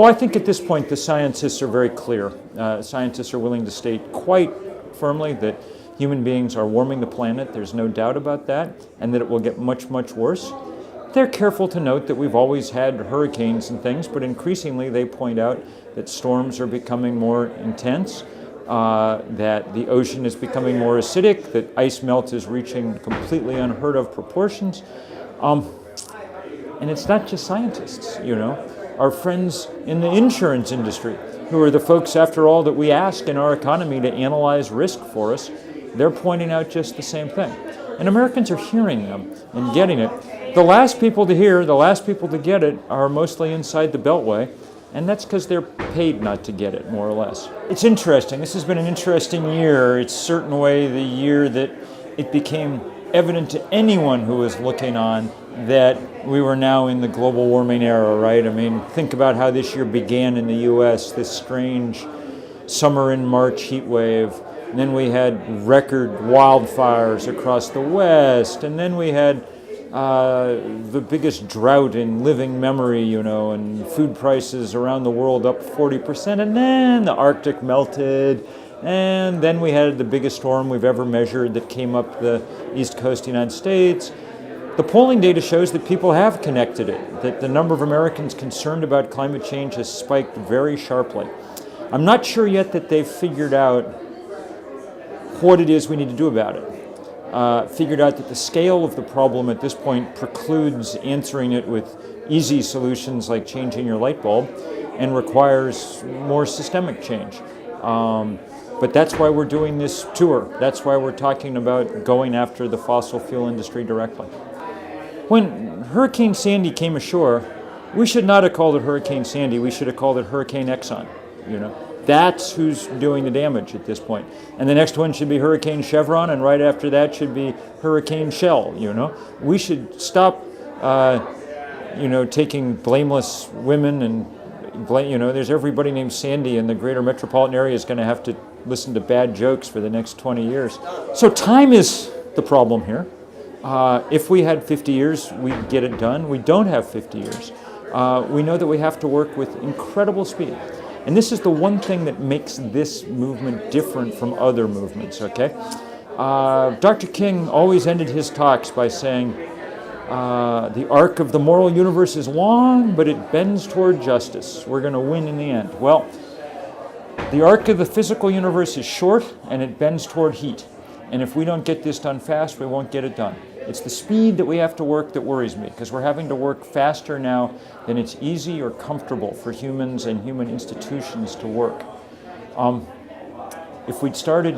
Well, I think at this point the scientists are very clear. Scientists are willing to state quite firmly that human beings are warming the planet. There's no doubt about that, and that it will get much, much worse. They're careful to note that we've always had hurricanes and things, but increasingly they point out that storms are becoming more intense, that the ocean is becoming more acidic, that ice melt is reaching completely unheard of proportions. And it's not just scientists, you know. Our friends in the insurance industry, who are the folks, after all, that we ask in our economy to analyze risk for us, they're pointing out just the same thing. And Americans are hearing them and getting it. The last people to hear, the last people to get it are mostly inside the Beltway, and that's because they're paid not to get it, more or less. It's interesting. This has been an interesting year. It's a certain way the year that it became evident to anyone who was looking on that we were now in the global warming era, right? I mean, think about how this year began in the U.S., this strange summer in March heat wave. And then we had record wildfires across the West, and then we had the biggest drought in living memory, you know, and food prices around the world up 40%, and then the Arctic melted, and then we had the biggest storm we've ever measured that came up the east coast of the United States. The polling data shows that people have connected it, that the number of Americans concerned about climate change has spiked very sharply. I'm not sure yet that they've figured out what it is we need to do about it. Figured out that the scale of the problem at this point precludes answering it with easy solutions like changing your light bulb and requires more systemic change. But that's why we're doing this tour. That's why we're talking about going after the fossil fuel industry directly. When Hurricane Sandy came ashore, we should not have called it Hurricane Sandy. We should have called it Hurricane Exxon, you know. That's who's doing the damage at this point. And the next one should be Hurricane Chevron, and right after that should be Hurricane Shell, you know. We should stop, you know, taking blameless women and, you know, there's everybody named Sandy in the greater metropolitan area is going to have to listen to bad jokes for the next 20 years. So time is the problem here. If we had 50 years, we'd get it done. We don't have 50 years. We know that we have to work with incredible speed. And this is the one thing that makes this movement different from other movements, okay? Dr. King always ended his talks by saying, the arc of the moral universe is long, but it bends toward justice. We're going to win in the end. Well, the arc of the physical universe is short, and it bends toward heat. And if we don't get this done fast, we won't get it done. It's the speed that we have to work that worries me, because we're having to work faster now than it's easy or comfortable for humans and human institutions to work. If we'd started,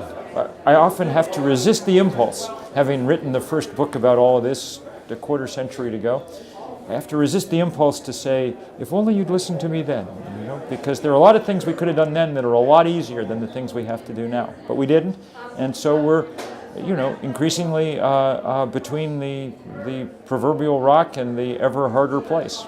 I often have to resist the impulse, having written the first book about all of this a quarter century ago. I have to resist the impulse to say, if only you'd listened to me then, you know, because there are a lot of things we could have done then that are a lot easier than the things we have to do now. But we didn't, and so we're, you know, increasingly between the proverbial rock and the ever harder place.